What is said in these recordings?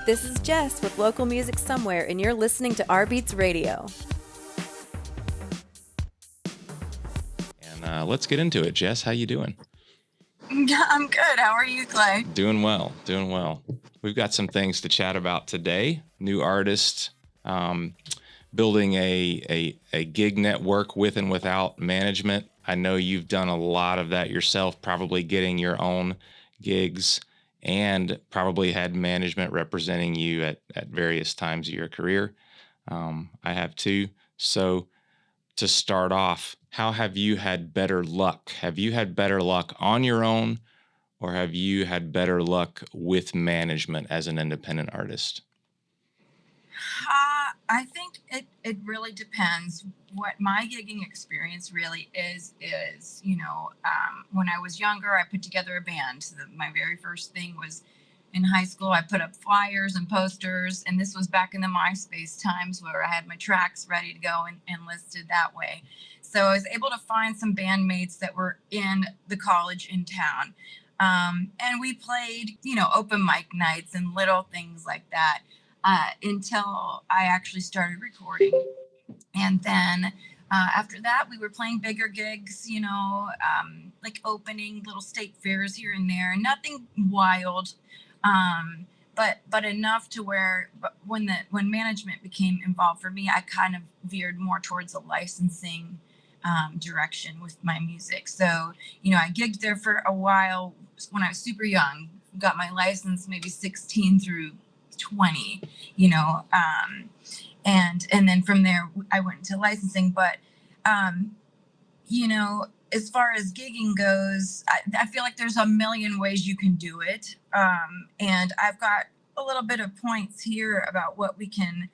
This is Jess with Local Music Somewhere, and you're listening to rBeatz Radio. And let's get into it. Jess, how you doing? I'm good. How are you, Clay? Doing well. We've got some things to chat about today. New artists, building a gig network with and without management. I know you've done a lot of that yourself, probably getting your own gigs and probably had management representing you at various times of your career. I have too. So to start off, how have you had better luck? Have you had better luck on your own, or have you had better luck with management as an independent artist? I think it really depends. What my gigging experience really is, when I was younger, I put together a band. So my very first thing was in high school. I put up flyers and posters, and this was back in the MySpace times where I had my tracks ready to go and listed that way. So I was able to find some bandmates that were in the college in town. And we played, open mic nights and little things like that. Until I actually started recording. And then after that, we were playing bigger gigs, like opening little state fairs here and there. Nothing wild, but enough to where when management became involved for me, I kind of veered more towards a licensing direction with my music. So, I gigged there for a while when I was super young, got my license maybe 16 through 20, and then from there I went into licensing. But as far as gigging goes, I feel like there's a million ways you can do it, and I've got a little bit of points here about what we can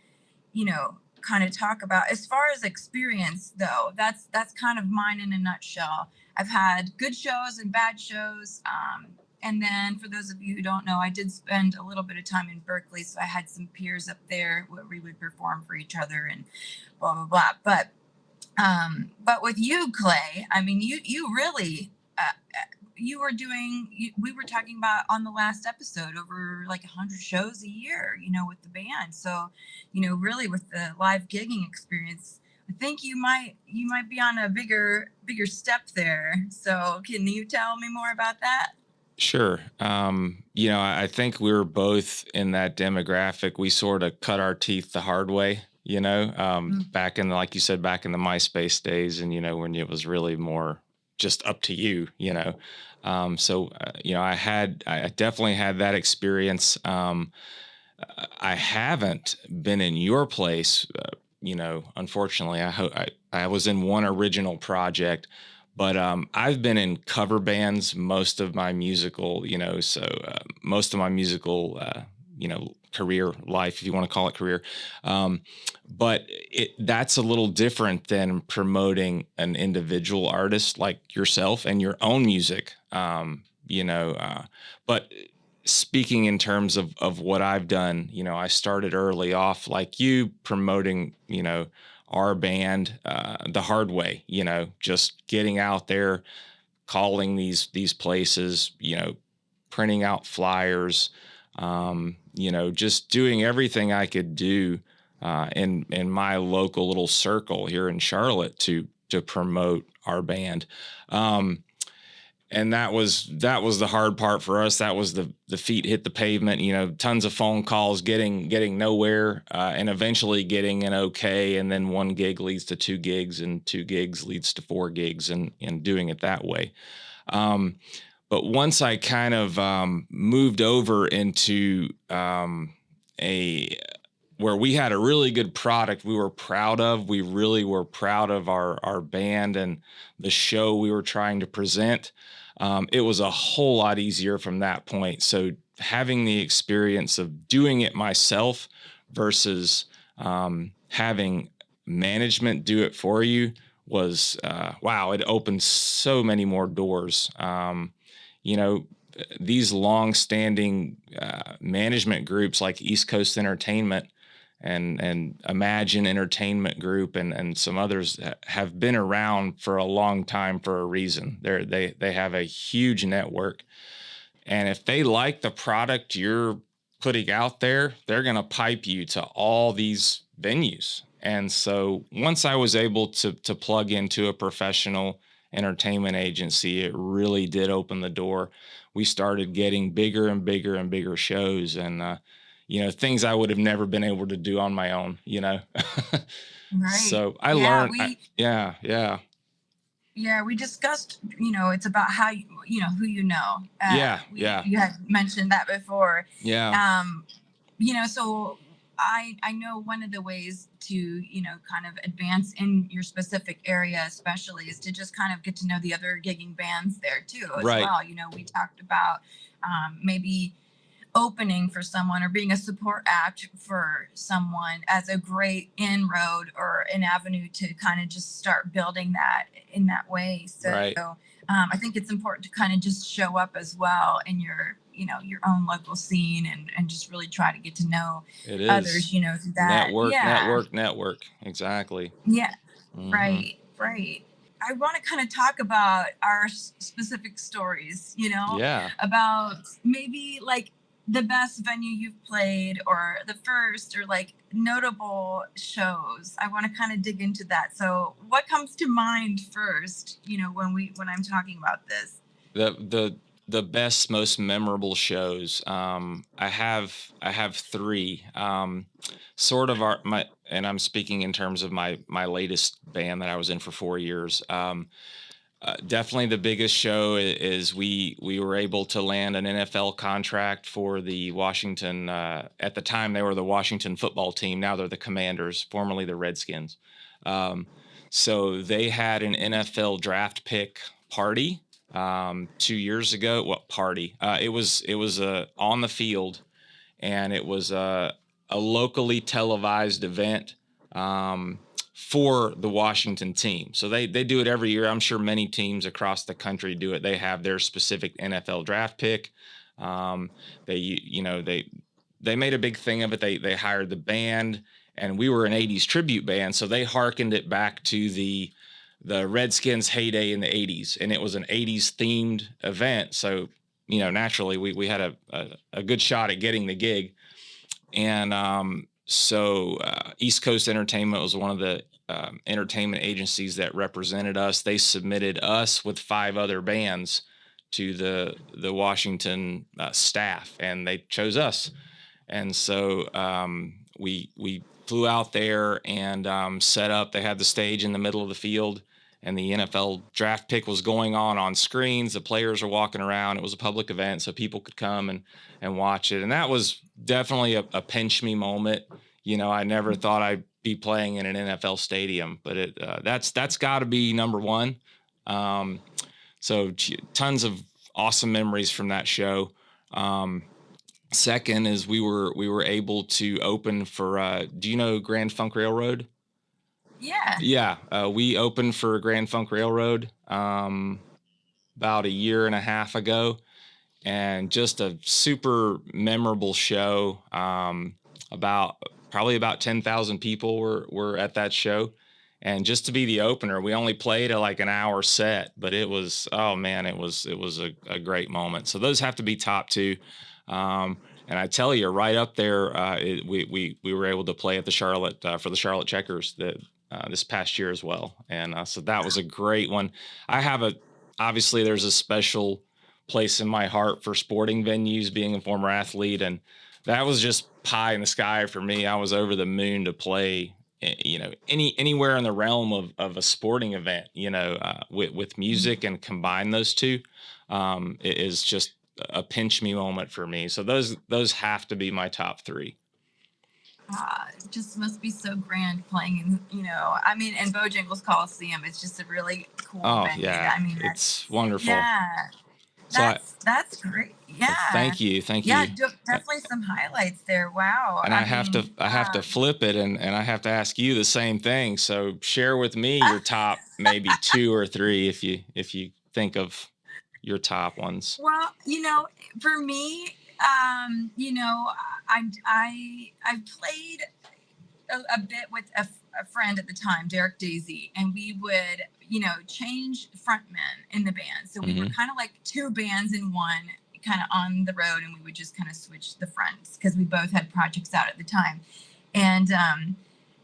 kind of talk about. As far as experience though, that's kind of mine in a nutshell. I've had good shows and bad shows. And then for those of you who don't know, I did spend a little bit of time in Berkeley. So I had some peers up there where we would perform for each other and blah, blah, blah. But with you, Clay, I mean, you really, you were doing, we were talking about on the last episode over like 100 shows a year, with the band. So, really with the live gigging experience, I think you might be on a bigger step there. So can you tell me more about that? Sure. I think we were both in that demographic. We sort of cut our teeth the hard way, back in, like you said, back in the MySpace days, and, when it was really more just up to you, So, I definitely had that experience. I haven't been in your place, unfortunately. I was in one original project. But I've been in cover bands most of my musical, most of my musical, career life, if you want to call it career. But that's a little different than promoting an individual artist like yourself and your own music, But speaking in terms of what I've done, I started early off like you promoting, our band the hard way, just getting out there, calling these places, printing out flyers, just doing everything I could do in my local little circle here in Charlotte to promote our band. And that was the hard part for us. That was the feet hit the pavement, tons of phone calls, getting nowhere, and eventually getting an okay. And then one gig leads to two gigs, and two gigs leads to four gigs, and doing it that way. But once I kind of moved over into where we had a really good product we were proud of, we really were proud of our band and the show we were trying to present. It was a whole lot easier from that point. So having the experience of doing it myself versus having management do it for you was, wow, it opened so many more doors. These long-standing management groups like East Coast Entertainment and Imagine Entertainment Group and some others have been around for a long time for a reason. They have a huge network, and if they like the product you're putting out there, they're going to pipe you to all these venues. And so once I was able to plug into a professional entertainment agency, it really did open the door. We started getting bigger and bigger and bigger shows, and things I would have never been able to do on my own. Right. So I Yeah, learned. Yeah. yeah, we discussed, it's about how who you know. Yeah. We Yeah. You had mentioned that before. Yeah. Um, so I know one of the ways to, kind of advance in your specific area, especially, is to just kind of get to know the other gigging bands there too, as Right. well. We talked about maybe opening for someone or being a support act for someone as a great inroad or an avenue to kind of just start building that in that way. So Right. I think it's important to kind of just show up as well in your own local scene, and just really try to get to know It is others, through that. Yeah. network. Exactly. Yeah. Hmm. Right. I want to kind of talk about our specific stories, Yeah. about maybe like the best venue you've played, or the first, or like notable shows. I want to kind of dig into that. So, what comes to mind first, when I'm talking about this? The best, most memorable shows. I have three. Sort of and I'm speaking in terms of my latest band that I was in for 4 years. Definitely the biggest show is we were able to land an NFL contract for the Washington. At the time, they were the Washington football team. Now they're the Commanders, formerly the Redskins. Um, so they had an NFL draft pick party 2 years ago. What party? It was on the field, and it was a locally televised event. For the Washington team. So they do it every year. I'm sure many teams across the country do it. They have their specific NFL draft pick. Um, they made a big thing of it. They hired the band, and we were an 80s tribute band, so they hearkened it back to the Redskins heyday in the 80s, and it was an 80s themed event. So naturally we had a good shot at getting the gig. And East Coast Entertainment was one of the entertainment agencies that represented us. They submitted us with 5 other bands to the Washington staff, and they chose us. And so we flew out there and set up. They had the stage in the middle of the field, and the NFL draft pick was going on screens. The players were walking around. It was a public event, so people could come and watch it. And that was definitely a pinch me moment. I never thought I'd be playing in an NFL stadium, but that's got to be number one. So tons of awesome memories from that show. Second is we were able to open for do you know Grand Funk Railroad? Yeah. Yeah, we opened for Grand Funk Railroad about a year and a half ago, and just a super memorable show. Probably about 10,000 people were at that show, and just to be the opener, we only played a like an hour set, but it was, oh man, it was a great moment. So those have to be top two. And I tell you, right up there, we were able to play at the Charlotte for the Charlotte Checkers this past year as well, and so that was a great one. Obviously there's a special place in my heart for sporting venues, being a former athlete, and that was just pie in the sky for me. I was over the moon to play, anywhere in the realm of a sporting event, with music, and combine those two. It is just a pinch me moment for me. So those have to be my top three. It just must be so grand playing in Bojangles Coliseum. It's just a really cool venue. Yeah, I mean, it's wonderful. Yeah, So that's great. Yeah. Thank you. Yeah, definitely some highlights there. Wow. And I have to flip it, and I have to ask you the same thing. So share with me your top maybe 2 or 3 if you think of your top ones. Well, for me, I played a bit with a friend at the time, Derek Daisy, and we would, change frontmen in the band. So we were kind of like 2 bands in one, kind of on the road, and we would just kind of switch the fronts because we both had projects out at the time. And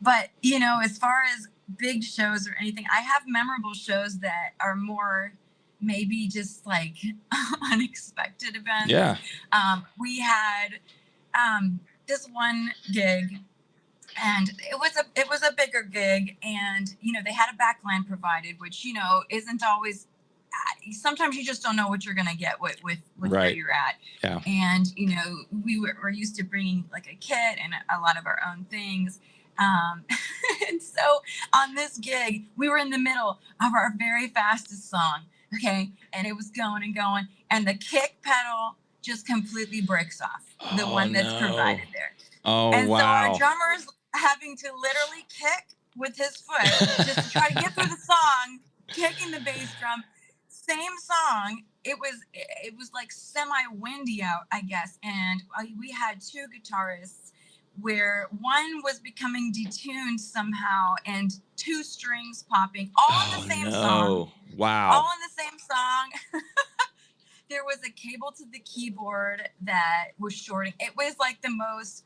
but you know, as far as big shows or anything, I have memorable shows that are more maybe just like unexpected events. Yeah. We had this one gig, and it was a bigger gig, and you know, they had a backline provided, which, you know, isn't always, sometimes you just don't know what you're gonna get with where Right. you're at. Yeah. And you know, we're used to bringing like a kit and a lot of our own things. And so on this gig, we were in the middle of our very fastest song, okay, and it was going and going, and the kick pedal just completely breaks off, the Oh, one that's no. provided there. Oh, And so our wow. drummer's having to literally kick with his foot just to try to get through the song, kicking the bass drum. Same song. It was like semi-windy out, I guess, and we had two guitarists where one was becoming detuned somehow, and two strings popping, all in the same song. No. Wow. All in the same song. There was a cable to the keyboard that was shorting. It was like the most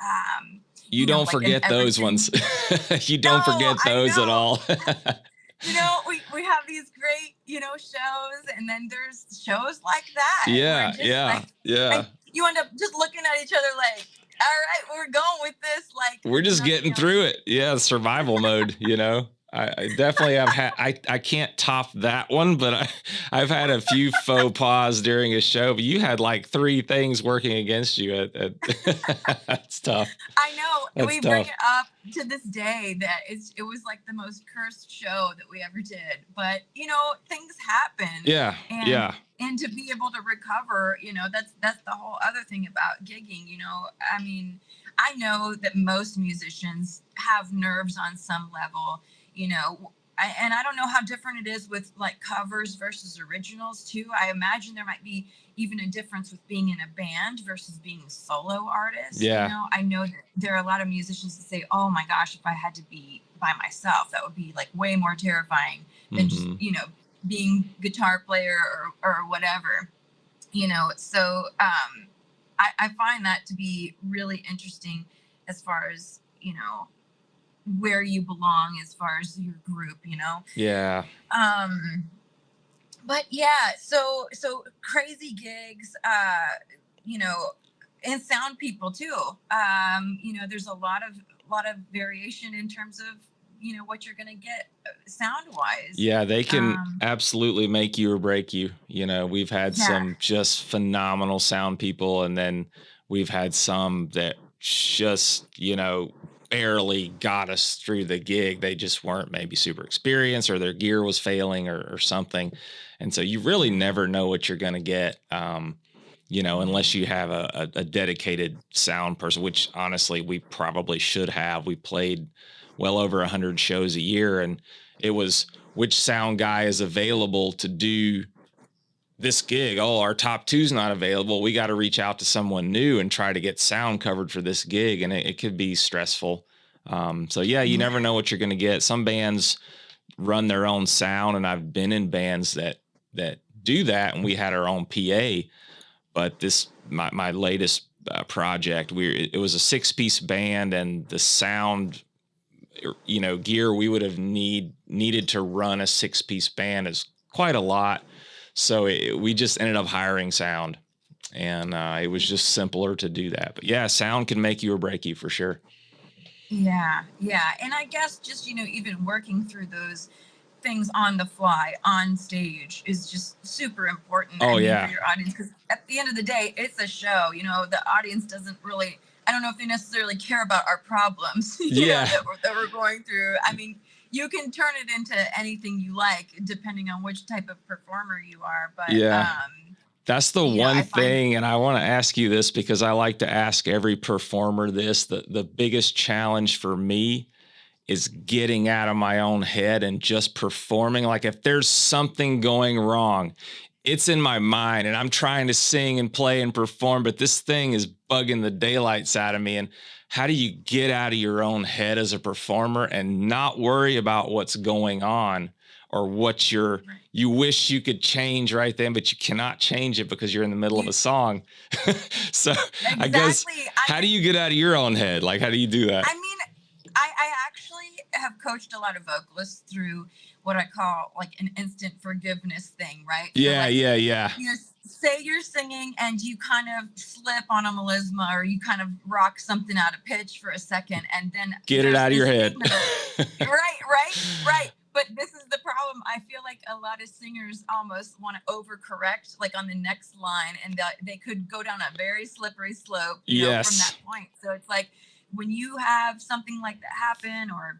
You know, don't like forget an those ones. You don't No, forget I those at know. all. You know, we have these great, you know, shows, and then there's shows like that where Yeah, just yeah, like, yeah. and you end up just looking at each other like, all right, we're going with this, like We're just nothing getting else. through it. Yeah, survival mode, you know. I definitely have had, I can't top that one, but I've had a few faux pas during a show, but you had like 3 things working against you. That's tough. I know. That's We bring tough. it up to this day that it was like the most cursed show that we ever did. But you know, things happen. Yeah, And yeah. and to be able to recover, you know, that's the whole other thing about gigging, you know. I mean, I know that most musicians have nerves on some level, you know. And I don't know how different it is with like covers versus originals too. I imagine there might be even a difference with being in a band versus being a solo artist. Yeah. You know, I know that there are a lot of musicians that say, "Oh my gosh, if I had to be by myself, that would be like way more terrifying than just, Mhm. you know, being guitar player or whatever." You know, so I find that to be really interesting as far as, you know, where you belong as far as your group, you know. Yeah. But yeah, so crazy gigs, you know, and sound people too. You know, there's a lot of variation in terms of, you know, what you're gonna get sound wise. Yeah, they can Um, absolutely make you or break you. You know, we've had yeah, some just phenomenal sound people, and then we've had some that just, you know, barely got us through the gig. They just weren't maybe super experienced, or their gear was failing, or something. And so you really never know what you're going to get, you know, unless you have a dedicated sound person, which honestly we probably should have. We played well over 100 shows a year, and it was which sound guy is available to do this gig. Oh, our top 2's not available. We got to reach out to someone new and try to get sound covered for this gig. And it could be stressful. So yeah, you never know what you're going to get. Some bands run their own sound, and I've been in bands that do that, and we had our own PA. But this, my latest project, it was a 6-piece band, and the sound, you know, gear we would have needed to run a 6-piece band is quite a lot. So we just ended up hiring sound, and it was just simpler to do that. But yeah, sound can make you or break you for sure. yeah, yeah. And I guess just, you know, even working through those things on the fly on stage is just super important. Oh I mean, yeah. for your audience, because at the end of the day, it's a show. You know, the audience doesn't really, I don't know if they necessarily care about our problems, you know, Yeah. that we're going through. I mean, you can turn it into anything you like depending on which type of performer you are. But Yeah. That's the you know, one I find, thing, and I want to ask you this because I like to ask every performer this. The biggest challenge for me is getting out of my own head and just performing. Like if there's something going wrong, it's in my mind, and I'm trying to sing and play and perform, but this thing is bugging the daylights out of me. And how do you get out of your own head as a performer and not worry about what's going on, or what you wish you could change right then, but you cannot change it because you're in the middle of a song. So Exactly. I guess, how do you get out of your own head? Like, how do you do that? I mean, I actually have coached a lot of vocalists through what I call like an instant forgiveness thing, right? Yeah, so like, yeah. You know, say you're singing and you kind of slip on a melisma or you kind of rock something out of pitch for a second and then get it out of your head. Right. But this is the problem. I feel like a lot of singers almost want to overcorrect, like on the next line, and they could go down a very slippery slope, you know, from that point. So it's like when you have something like that happen, or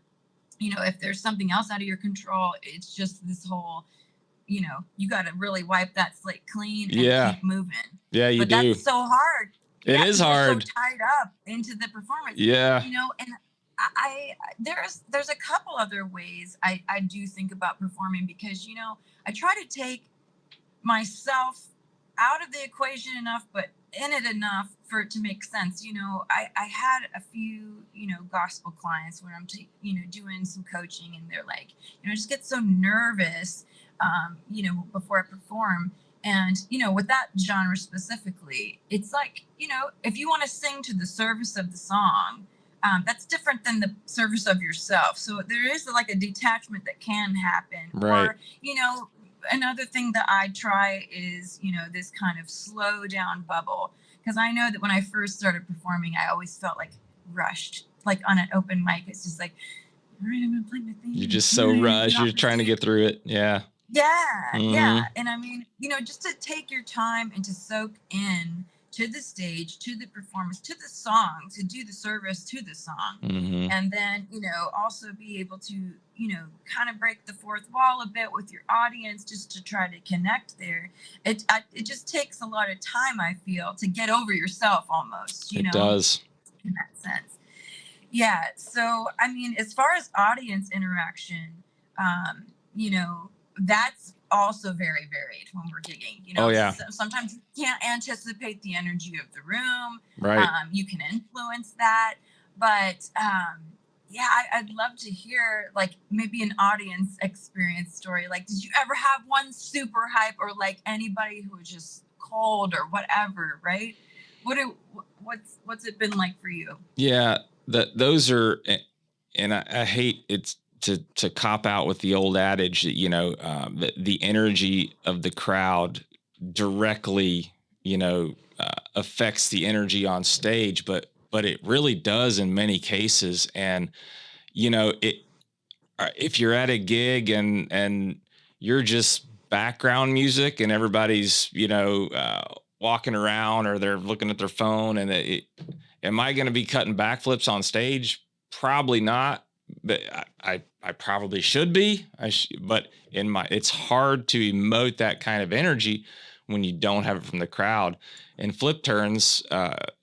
you know, if there's something else out of your control, it's just this whole, you know, you got to really wipe that slate clean and keep moving. Yeah, you do. That's so hard. It is hard. So tied up into the performance. Yeah. You know, and there's a couple other ways I do think about performing, because, you know, I try to take myself out of the equation enough, but in it enough for it to make sense. You know, I had a few, you know, gospel clients where I'm, you know, doing some coaching, and they're like, you know, I just get so nervous, you know, before I perform. And, you know, with that genre specifically, it's like, you know, if you want to sing to the service of the song, that's different than the service of yourself. So there is like a detachment that can happen. Right. Or, you know, another thing that I try is, you know, this kind of slow down bubble. Because I know that when I first started performing, I always felt like rushed, like on an open mic. It's just like, all right, I'm going to play my thing. You're just so rushed. You're trying to get through it. Yeah. Yeah. And I mean, you know, just to take your time and to soak in to the stage, to the performance, to the song, to do the service to the song. And then, you know, also be able to, you know, kind of break the fourth wall a bit with your audience, just to try to connect there. It just takes a lot of time, I feel, to get over yourself almost, you know. It does. In that sense. Yeah. So, I mean, as far as audience interaction, you know, that's also very varied when we're gigging. You know, sometimes you can't anticipate the energy of the room. Right. You can influence that. But yeah, I'd love to hear like maybe an audience experience story. Like, did you ever have one super hype, or like anybody who was just cold or whatever, right? What's it been like for you? Yeah, those are, and I hate it's to cop out with the old adage that, you know, the energy of the crowd directly, you know, affects the energy on stage, but it really does in many cases. And, you know, if you're at a gig and you're just background music and everybody's, you know, walking around or they're looking at their phone, and am I going to be cutting backflips on stage? Probably not. But I probably should be. But it's hard to emote that kind of energy when you don't have it from the crowd. And Flip Turns,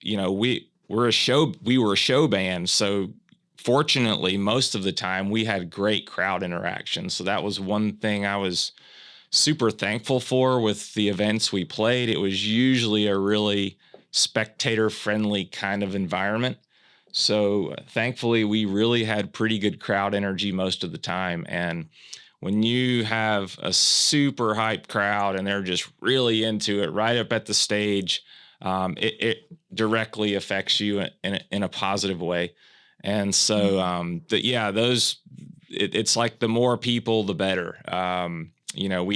you know, we were a show band, so fortunately, most of the time we had great crowd interaction. So that was one thing I was super thankful for with the events we played. It was usually a really spectator-friendly kind of environment. So thankfully, we really had pretty good crowd energy most of the time. And when you have a super hyped crowd and they're just really into it right up at the stage, it directly affects you in a positive way. And so, it's like the more people, the better. You know,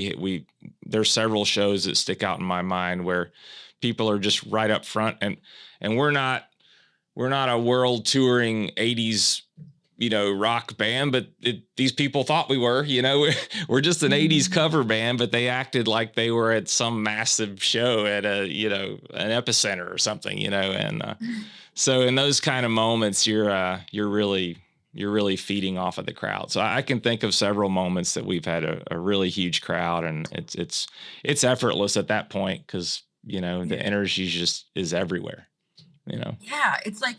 there's several shows that stick out in my mind where people are just right up front, and we're not a world touring 80s, you know, rock band, but these people thought we were, you know, we're just an 80s cover band, but they acted like they were at some massive show at you know, an Epicenter or something, you know. And so in those kind of moments, you're really feeding off of the crowd. So I can think of several moments that we've had a really huge crowd, and it's effortless at that point, because, you know, the energy just is everywhere. You know? Yeah, it's like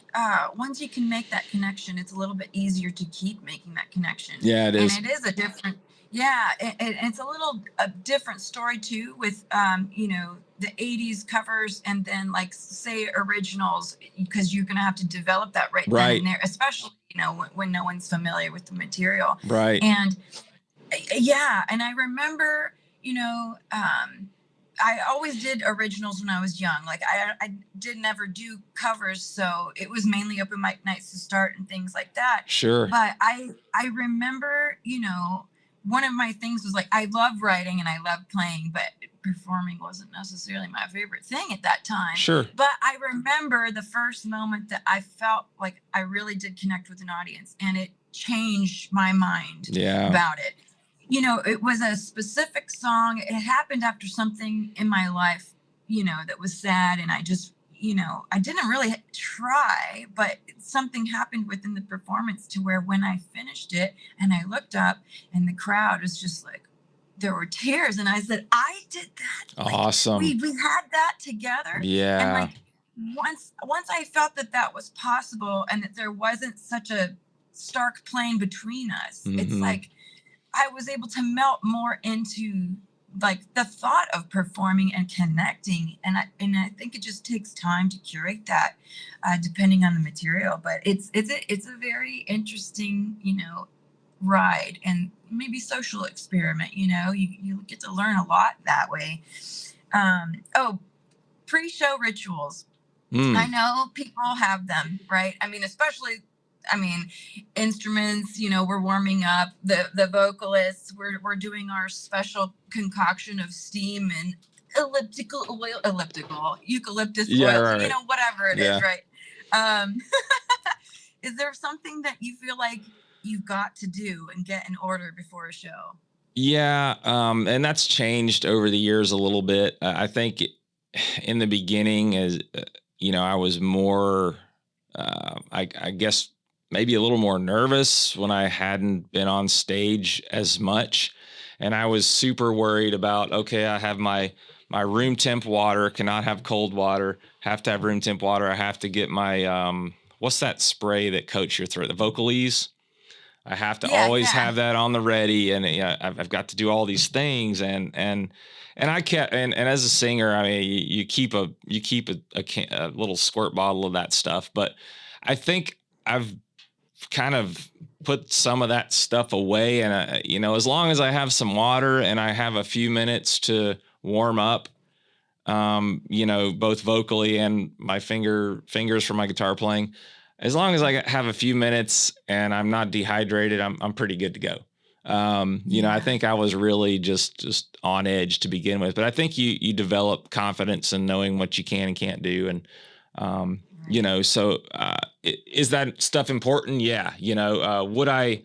once you can make that connection, it's a little bit easier to keep making that connection. Yeah, it is. And it is a different, it's a different story too, with you know, the 80s covers and then like say originals, because you're gonna have to develop that right then and there, especially, you know, when no one's familiar with the material. Right. And Yeah, and I remember, I always did originals when I was young. Like I did never do covers, so it was mainly open mic nights to start and things like that. Sure. But I remember, one of my things was like I love writing and I love playing, but performing wasn't necessarily my favorite thing at that time. Sure. But I remember the first moment that I felt like I really did connect with an audience, and it changed my mind Yeah. about it. It was a specific song. It happened after something in my life, that was sad. And I just, I didn't really try, but something happened within the performance to where when I finished it and I looked up and the crowd was just like, there were tears. And I said, I did that. Like, Awesome. we had that together. Yeah. And like, once I felt that that was possible and that there wasn't such a stark plane between us, it's like, I was able to melt more into like the thought of performing and connecting. And I think it just takes time to curate that, depending on the material. But it's a very interesting, ride and maybe social experiment. You get to learn a lot that way. Pre-show rituals. I know people have them, right? Especially instruments, we're warming up, the vocalists, we're doing our special concoction of steam and eucalyptus oil, right. Whatever it is, right? Is there something that you feel like you've got to do and get in order before a show? Yeah. And that's changed over the years a little bit. I think in the beginning, as I was more, I guess, maybe a little more nervous when I hadn't been on stage as much. And I was super worried about, okay, I have my room temp water, cannot have cold water, have to have room temp water. I have to get my, what's that spray that coats your throat? The Vocalese. I have to always have that on the ready. And I've got to do all these things. And I kept, and as a singer, you keep a little squirt bottle of that stuff. But I think I've kind of put some of that stuff away. And, as long as I have some water and I have a few minutes to warm up, both vocally and my fingers for my guitar playing, as long as I have a few minutes and I'm not dehydrated, I'm pretty good to go. I think I was really just on edge to begin with, but I think you develop confidence in knowing what you can and can't do. And, so is that stuff important? Yeah. Would I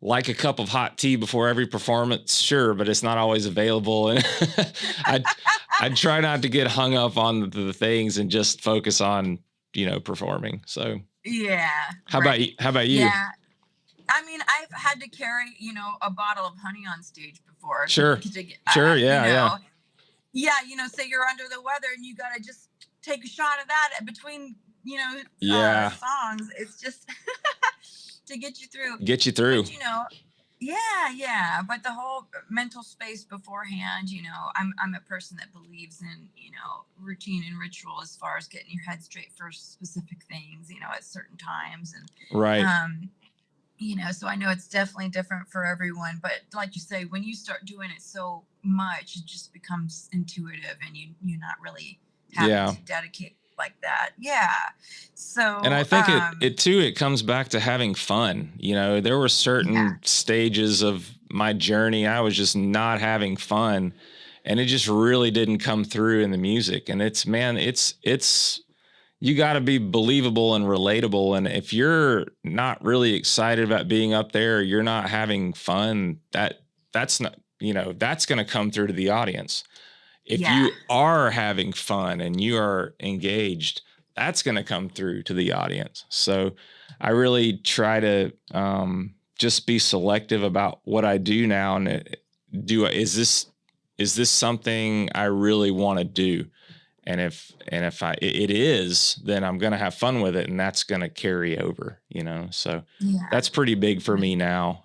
like a cup of hot tea before every performance? Sure, but it's not always available. And I try not to get hung up on the things and just focus on, performing. So yeah. How about you? Yeah. I've had to carry, a bottle of honey on stage before. Sure. Sure. Yeah. Yeah. Say you're under the weather and you got to just take a shot of that between, songs. It's just to get you through. But, yeah. But the whole mental space beforehand, I'm a person that believes in, routine and ritual as far as getting your head straight for specific things, at certain times. And right. So I know it's definitely different for everyone, but like you say, when you start doing it so much, it just becomes intuitive and you're not really having to dedicate like that. Yeah. So, and I think it comes back to having fun. There were certain stages of my journey I was just not having fun, and it just really didn't come through in the music. And it's you got to be believable and relatable. And if you're not really excited about being up there, you're not having fun, that's not, that's going to come through to the audience. If you are having fun and you are engaged, that's going to come through to the audience. So I really try to just be selective about what I do now. And is this something I really want to do? And if it is, then I'm going to have fun with it, and that's going to carry over, so that's pretty big for me now.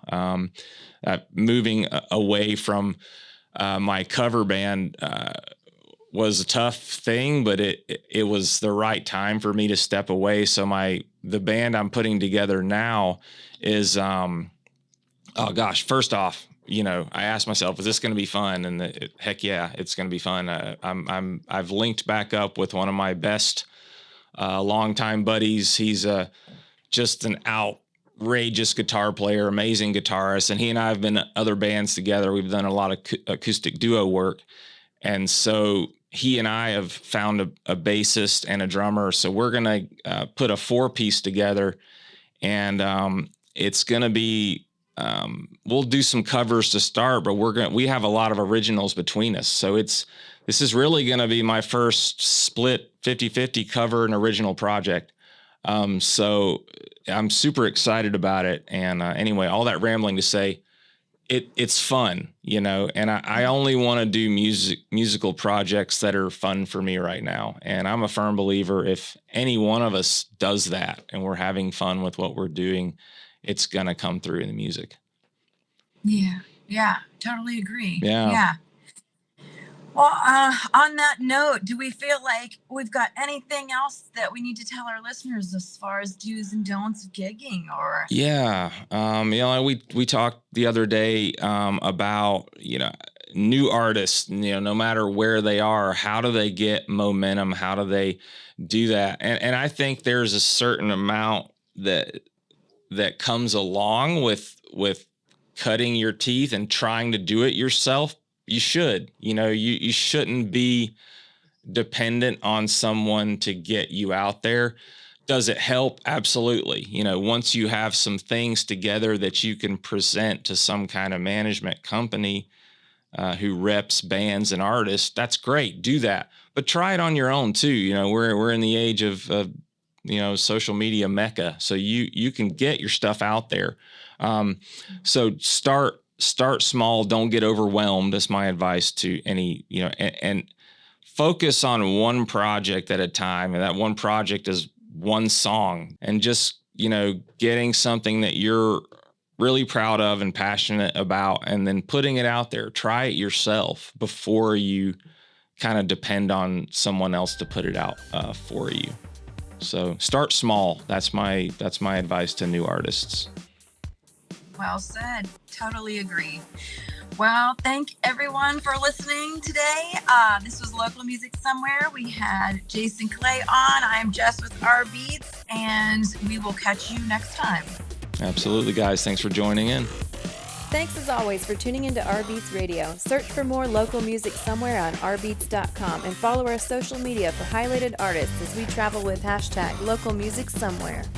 Moving away from my cover band was a tough thing, but it was the right time for me to step away. So the band I'm putting together now is, first off, I asked myself, is this going to be fun? And heck yeah, it's going to be fun. I've linked back up with one of my best longtime buddies. He's just an outrageous guitar player, amazing guitarist. And he and I have been in other bands together. We've done a lot of acoustic duo work. And so he and I have found a bassist and a drummer. So we're going to put a 4-piece together, and it's going to be, we'll do some covers to start, but we have a lot of originals between us. So this is really going to be my first split 50-50 cover and original project. So I'm super excited about it. And anyway, all that rambling to say, it's fun, and I only want to do musical projects that are fun for me right now. And I'm a firm believer, if any one of us does that and we're having fun with what we're doing, it's going to come through in the music. Yeah, totally agree. Yeah. Well, on that note, do we feel like we've got anything else that we need to tell our listeners as far as do's and don'ts of gigging? Or Yeah, we talked the other day about new artists. No matter where they are, how do they get momentum? How do they do that? And I think there's a certain amount that comes along with cutting your teeth and trying to do it yourself. You should, you shouldn't be dependent on someone to get you out there. Does it help? Absolutely. Once you have some things together that you can present to some kind of management company who reps bands and artists, that's great. Do that, but try it on your own too. We're in the age of social media mecca, so you can get your stuff out there. So start small. Don't get overwhelmed. That's my advice to any, and focus on one project at a time. And that one project is one song, and just, getting something that you're really proud of and passionate about, and then putting it out there. Try it yourself before you kind of depend on someone else to put it out for you. So start small. That's my advice to new artists. Well said. Totally agree. Well, thank everyone for listening today. This was Local Music Somewhere. We had Jason Clay on. I'm Jess with rBeatz, and we will catch you next time. Absolutely, guys. Thanks for joining in. Thanks as always for tuning into rBeatz Radio. Search for more local music somewhere on rbeatz.com and follow our social media for highlighted artists as we travel with #LocalMusicSomewhere.